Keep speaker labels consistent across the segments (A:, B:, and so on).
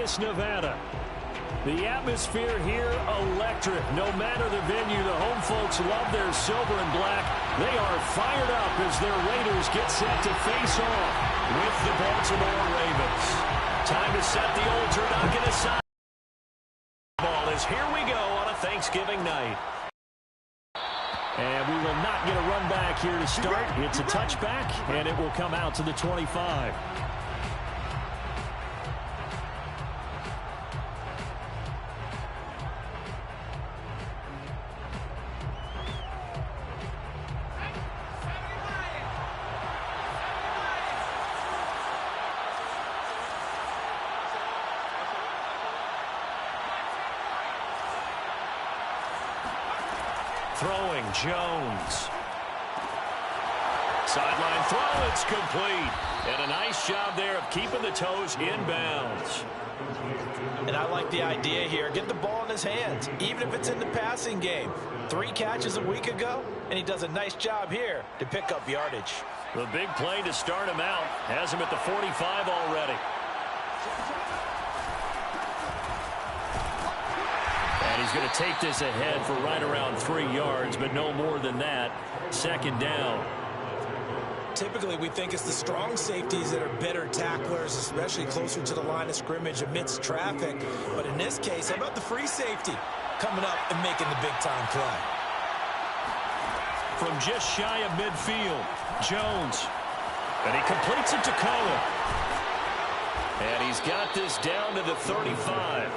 A: Vegas, Nevada. The atmosphere here, electric. No matter the venue, the home folks love their silver and black. They are fired up as their Raiders get set to face off with the Baltimore Ravens. Time to set the old turducken aside. Ball is here we go on a Thanksgiving night. And we will not get a run back here to start. It's a touchback, and it will come out to the 25. Throwing, Jones. Sideline throw, it's complete. And a nice job there of keeping the toes in bounds.
B: And I like the idea here. Get the ball in his hands, even if it's in the passing game. 3 catches a week ago, and he does a nice job here to pick up yardage.
A: The big play to start him out. Has him at the 45 already. And he's going to take this ahead for right around 3 yards, but no more than that. Second down.
B: Typically, we think it's the strong safeties that are better tacklers, especially closer to the line of scrimmage amidst traffic. But in this case, how about the free safety coming up and making the big-time play?
A: From just shy of midfield, Jones. And he completes it to Cohen. And he's got this down to the 35.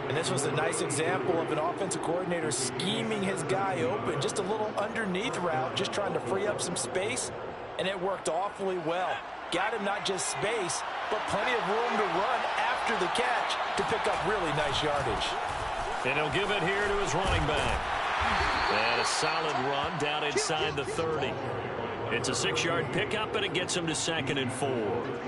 B: And this was a nice example of an offensive coordinator scheming his guy open. Just a little underneath route, just trying to free up some space. And it worked awfully well. Got him not just space, but plenty of room to run after the catch to pick up really nice yardage.
A: And he'll give it here to his running back. And a solid run down inside the 30. It's a 6-yard pickup, and it gets him to 2nd and 4.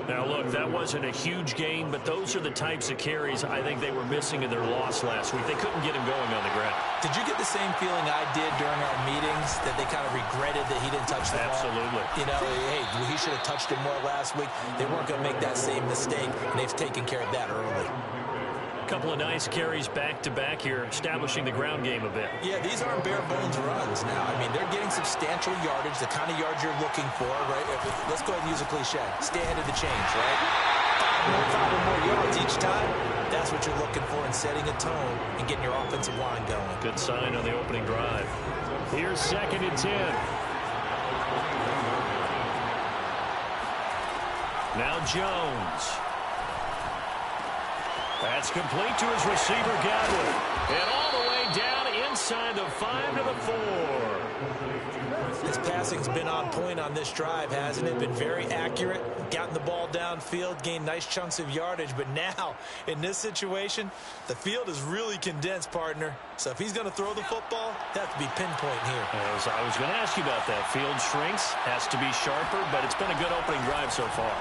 A: Now, look, that wasn't a huge gain, but those are the types of carries I think they were missing in their loss last week. They couldn't get him going on the ground.
B: Did you get the same feeling I did during our meetings, that they kind of regretted that he didn't touch the ball?
A: Absolutely.
B: You know, hey, he should have touched it more last week. They weren't going to make that same mistake, and they've taken care of that early.
A: Couple of nice carries back-to-back here, establishing the ground game a bit.
B: Yeah, these aren't bare-bones runs now. I mean, they're getting substantial yardage, the kind of yards you're looking for, right? Let's go ahead and use a cliche. Stay ahead of the chains, right? 5 or more yards each time. That's what you're looking for in setting a tone and getting your offensive line going.
A: Good sign on the opening drive. Here's 2nd and 10. Now Jones. That's complete to his receiver, Godwin. And all the way down inside the 5 to the 4.
B: This passing's been on point on this drive, hasn't it? Been very accurate, gotten the ball downfield, gained nice chunks of yardage. But now, in this situation, the field is really condensed, partner. So if he's going to throw the football, that has to be pinpoint here.
A: As I was going to ask you about that. Field shrinks, has to be sharper, but it's been a good opening drive so far.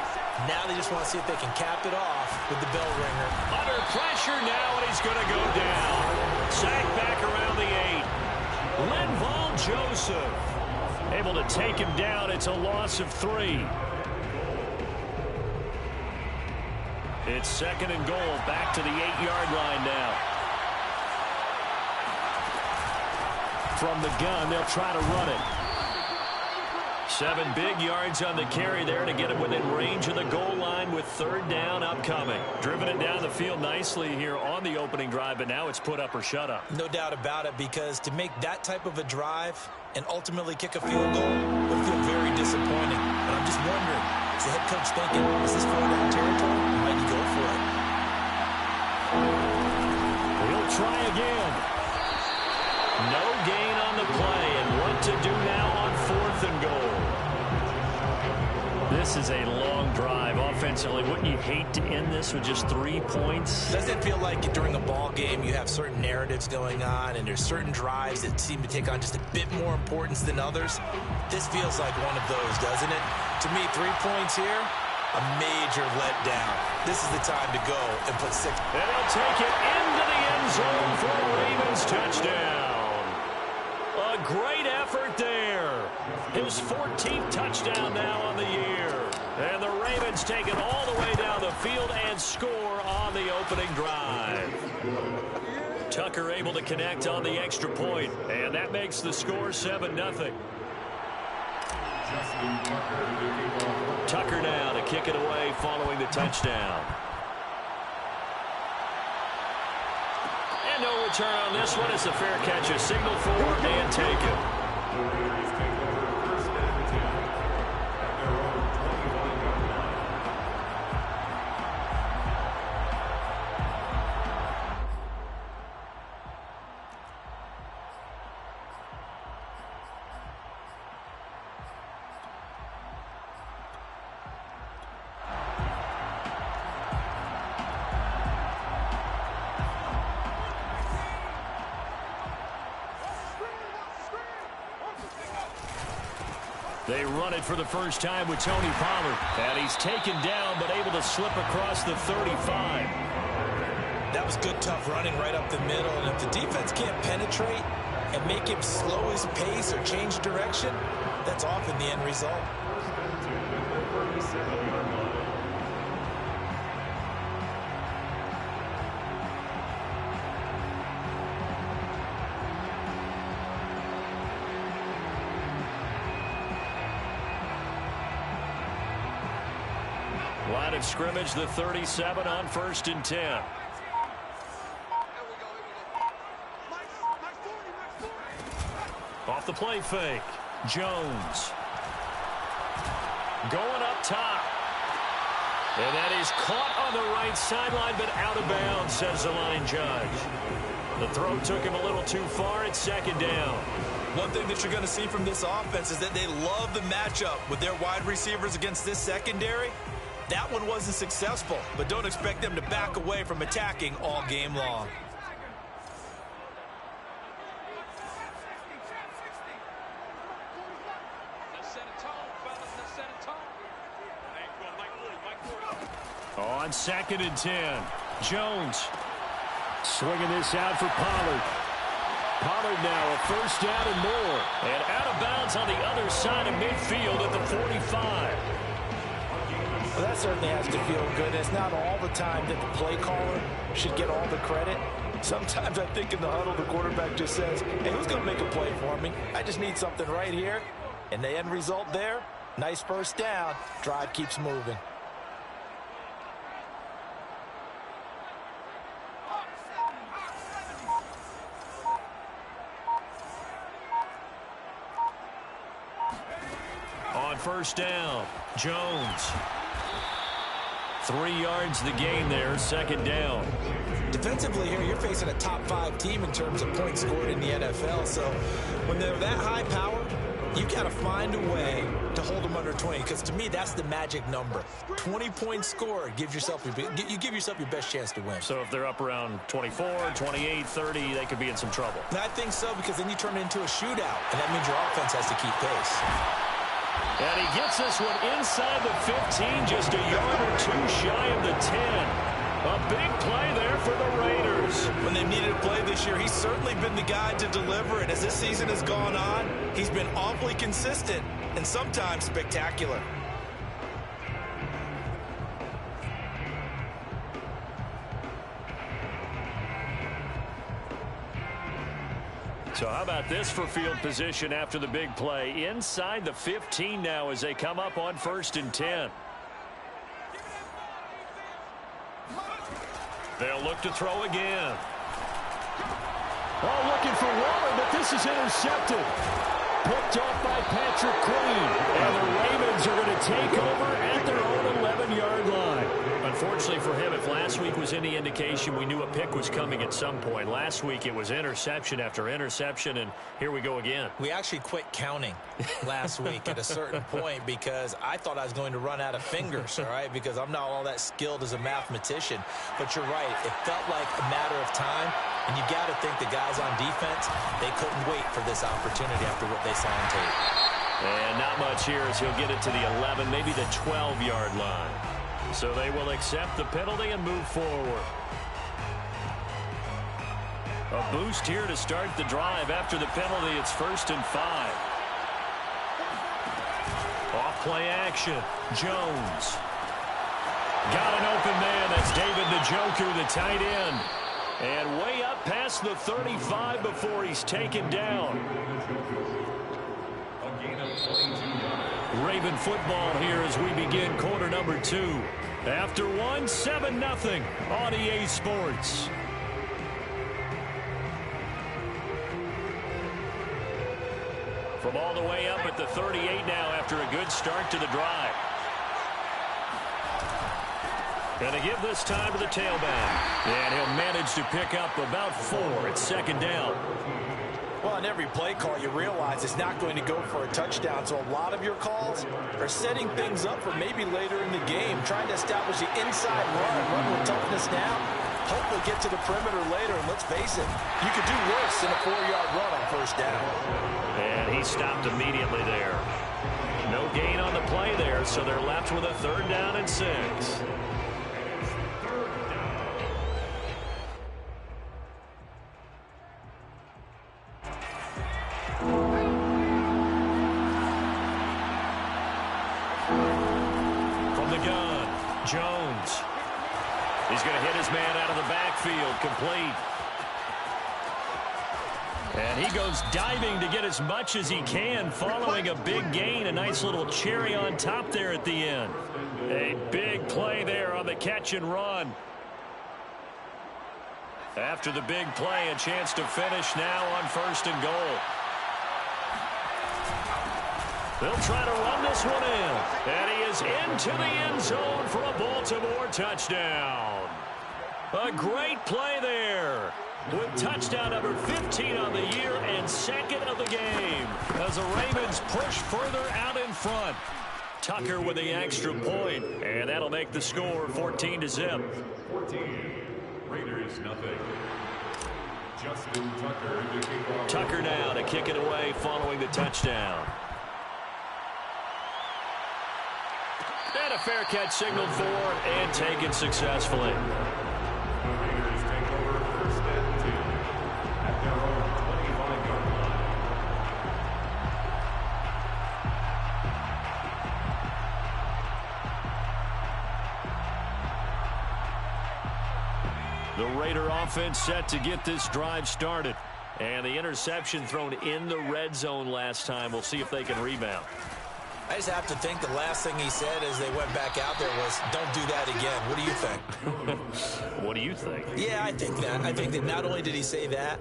B: Now they just want to see if they can cap it off with the bell ringer.
A: Under pressure now, and he's going to go down. Sacked back around the 8. Linval Joseph able to take him down. It's a loss of 3. It's 2nd and goal, back to the 8-yard line now. From the gun, they'll try to run it. 7 big yards on the carry there to get him within range of the goal line with 3rd down upcoming. Driven it down the field nicely here on the opening drive, but now it's put up or shut up.
B: No doubt about it, because to make that type of a drive and ultimately kick a field goal would feel very disappointing. But I'm just wondering, is the head coach thinking, is this 4-down territory, or might he go for it?
A: He'll try again. No gain on the play, and what to do now on 4th and goal. This is a long drive offensively. Wouldn't you hate to end this with just 3 points?
B: Doesn't it feel like during a ball game you have certain narratives going on and there's certain drives that seem to take on just a bit more importance than others? This feels like one of those, doesn't it? To me, 3 points here, a major letdown. This is the time to go and put 6.
A: And he'll take it into the end zone for a Ravens touchdown. A great effort there. His 14th touchdown now on the year. And the Ravens take it all the way down the field and score on the opening drive. Tucker able to connect on the extra point, and that makes the score 7-0. Tucker now to kick it away following the touchdown. And no return on this one. It's a fair catch, a signal for and taken. They run it for the first time with Tony Pollard. And he's taken down, but able to slip across the 35.
B: That was good, tough running right up the middle. And if the defense can't penetrate and make him slow his pace or change direction, that's often the end result.
A: Line of scrimmage, the 37 on 1st and 10. Off the play fake. Jones. Going up top. And that is caught on the right sideline, but out of bounds, says the line judge. The throw took him a little too far. It's 2nd down.
B: One thing that you're going to see from this offense is that they love the matchup with their wide receivers against this secondary. That one wasn't successful, but don't expect them to back away from attacking all game long.
A: On 2nd and 10, Jones swinging this out for Pollard. Pollard now a 1st down and more. And out of bounds on the other side of midfield at the 45.
B: Well, that certainly has to feel good. It's not all the time that the play caller should get all the credit. Sometimes I think in the huddle, the quarterback just says, hey, who's going to make a play for me? I just need something right here. And the end result there, nice 1st down. Drive keeps moving.
A: On 1st down, Jones. 3 yards the gain there, 2nd down.
B: Defensively here, you're facing a top 5 team in terms of points scored in the NFL. So when they're that high powered, you got to find a way to hold them under 20. Because to me, that's the magic number. 20 points scored, you give yourself your best chance to win.
A: So if they're up around 24, 28, 30, they could be in some trouble.
B: And I think so, because then you turn it into a shootout. And that means your offense has to keep pace.
A: And he gets this one inside the 15, just a yard or 2 shy of the 10. A big play there for the Raiders.
B: When they've needed a play this year, he's certainly been the guy to deliver. And as this season has gone on, he's been awfully consistent and sometimes spectacular.
A: So how about this for field position after the big play? Inside the 15 now as they come up on 1st and 10. They'll look to throw again. Oh, looking for Waller, but this is intercepted. Picked off by Patrick Queen. And the Ravens are going to take over at their own 11-yard line. Unfortunately for him, if last week was any indication, we knew a pick was coming at some point. Last week it was interception after interception, and here we go again.
B: We actually quit counting last week at a certain point because I thought I was going to run out of fingers, all right, because I'm not all that skilled as a mathematician. But you're right. It felt like a matter of time, and you got to think the guys on defense, they couldn't wait for this opportunity after what they saw on tape.
A: And not much here as he'll get it to the 11, maybe the 12-yard line. So they will accept the penalty and move forward. A boost here to start the drive after the penalty. It's 1st and 5. Off Play action. Jones. Got an open man. That's David Njoku, the tight end. And way up past the 35 before he's taken down. Raven football here as we begin quarter number 2. After one, 7-0 on EA Sports. From all the way up at the 38 now after a good start to the drive. Going to give this time to the tailback. And he'll manage to pick up about 4 at second down.
B: Well, on every play call, you realize it's not going to go for a touchdown. So a lot of your calls are setting things up for maybe later in the game, trying to establish the inside run with toughness now. Hopefully get to the perimeter later. And let's face it, you could do worse than a 4-yard run on first down.
A: And he stopped immediately there. No gain on the play there, so they're left with a 3rd down and 6. From the gun, Jones. He's going to hit his man out of the backfield, complete. And he goes diving to get as much as he can following a big gain. A nice little cherry on top there at the end. A big play there on the catch and run. After the big play, a chance to finish now on 1st and goal. They'll try to run this one in. And he is into the end zone for a Baltimore touchdown. A great play there. With touchdown number 15 on the year and 2nd of the game. As the Ravens push further out in front. Tucker with the extra point. And that'll make the score 14-0.
C: 14. Raiders nothing. Justin Tucker to kick off.
A: Tucker now to kick it away following the touchdown. And a fair catch signaled for and taken successfully.
C: Raiders take over 1st and 2 at their own 25-yard line.
A: The Raider offense set to get this drive started. And the interception thrown in the red zone last time. We'll see if they can rebound.
B: I just have to think the last thing he said as they went back out there was, don't do that again. What do you think?
A: What do you think?
B: Yeah, I think that. I think that not only did he say that,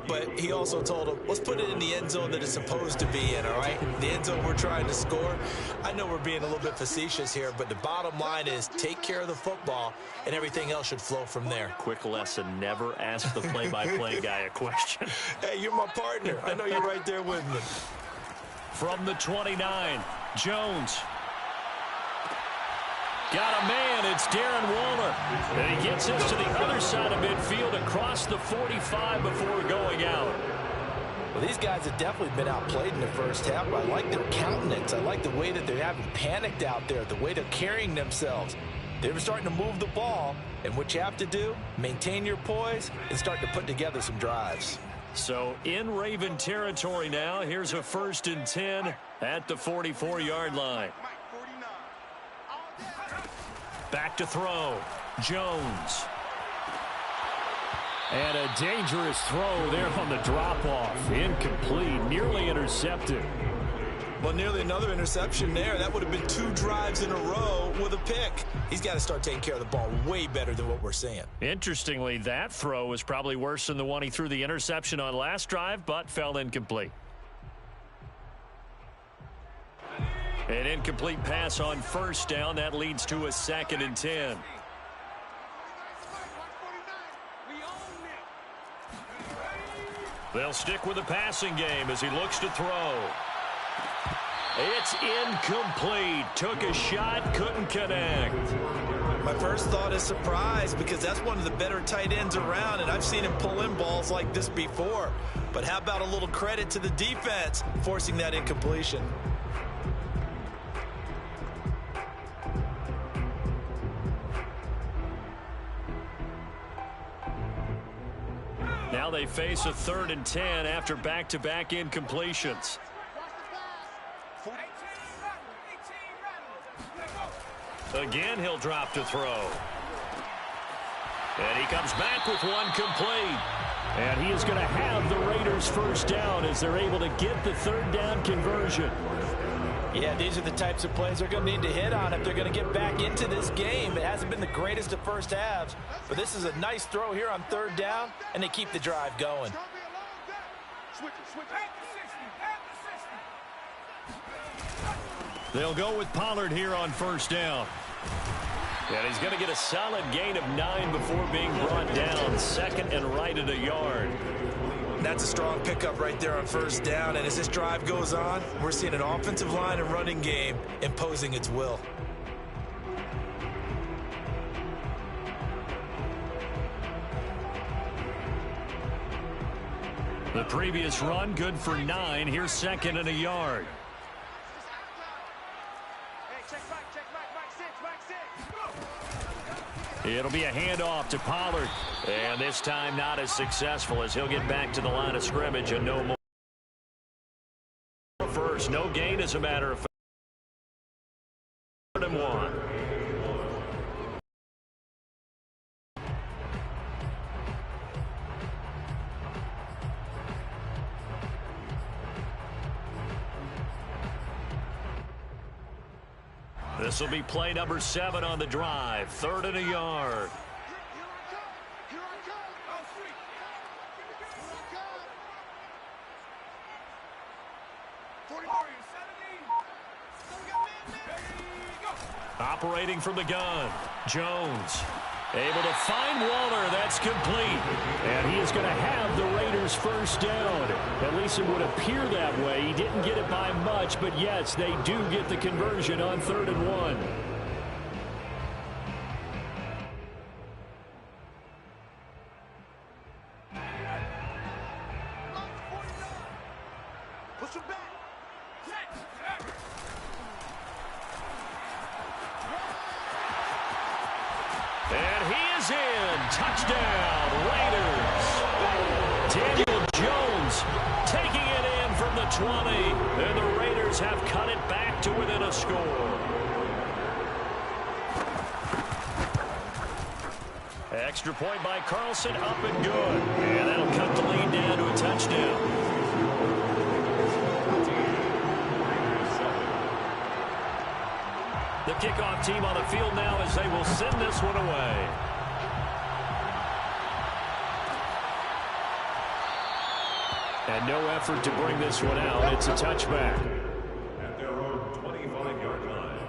B: but he also told him, let's put it in the end zone that it's supposed to be in, all right? The end zone we're trying to score. I know we're being a little bit facetious here, but the bottom line is take care of the football, and everything else should flow from there.
A: Quick lesson, never ask the play-by-play guy a question.
B: Hey, you're my partner. I know you're right there with me.
A: From the 29, Jones. Got a man. It's Darren Waller. And he gets us to the other side of midfield across the 45 before going out.
B: Well, these guys have definitely been outplayed in the first half. I like their countenance. I like the way that they haven't panicked out there, the way they're carrying themselves. They're starting to move the ball. And what you have to do, maintain your poise and start to put together some drives.
A: So in Raven territory now. Here's a 1st and 10 at the 44-yard line. Back to throw. Jones. And a dangerous throw there on the drop-off. Incomplete. Nearly intercepted.
B: Well, nearly another interception there. That would have been 2 drives in a row with a pick. He's got to start taking care of the ball way better than what we're seeing.
A: Interestingly, that throw was probably worse than the one he threw the interception on last drive, but fell incomplete. An incomplete pass on 1st down. That leads to a 2nd and 10. They'll stick with the passing game as he looks to throw. It's incomplete. Took a shot, couldn't connect.
B: My first thought is surprise because that's one of the better tight ends around, and I've seen him pull in balls like this before. But how about a little credit to the defense forcing that incompletion?
A: Now they face a 3rd and 10 after back-to-back incompletions. Again, he'll drop to throw. And he comes back with one complete. And he is going to have the Raiders first down as they're able to get the third down conversion.
B: Yeah, these are the types of plays they're going to need to hit on if they're going to get back into this game. It hasn't been the greatest of first halves, but this is a nice throw here on third down, and they keep the drive going.
A: They'll go with Pollard here on first down. And he's going to get a solid gain of 9 before being brought down. Second and right at a yard.
B: That's a strong pickup right there on first down. And as this drive goes on, we're seeing an offensive line and running game imposing its will.
A: The previous run good for 9. Here's second and a yard. It'll be a handoff to Pollard. And this time not as successful as he'll get back to the line of scrimmage and no more. First, no gain as a matter of fact. 3rd and 1. This will be play number 7 on the drive. 3rd and a yard. Operating from the gun, Jones. Able to find Waller. That's complete. And he is going to have the Raiders first down. At least it would appear that way. He didn't get it by much, but yes, they do get the conversion on 3rd and 1. And he is in. Touchdown, Raiders. Daniel Jones taking it in from the 20. And the Raiders have cut it back to within a score. Extra point by Carlson, up and good. And that'll cut the lead down to a touchdown. The kickoff team on the field now as they will send this one away. And no effort to bring this one out. It's a touchback.
C: At their own 25-yard line.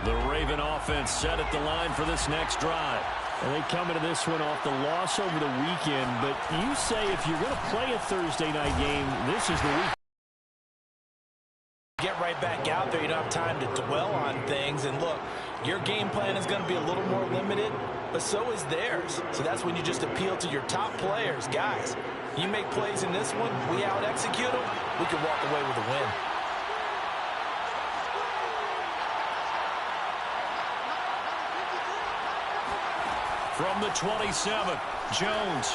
A: The Raven offense set at the line for this next drive. And they come into this one off the loss over the weekend. But you say if you're going to play a Thursday night game, this is the week.
B: Get right back out there. You don't have time to dwell on things. And look, your game plan is going to be a little more limited, but so is theirs. So that's when you just appeal to your top players. Guys, you make plays in this one, we out-execute them, we can walk away with a win.
A: From the 27, Jones.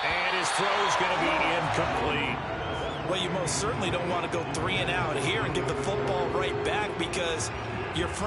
A: And his throw is going to be incomplete.
B: Well, you most certainly don't want to go 3 and out here and give the football right back because your friend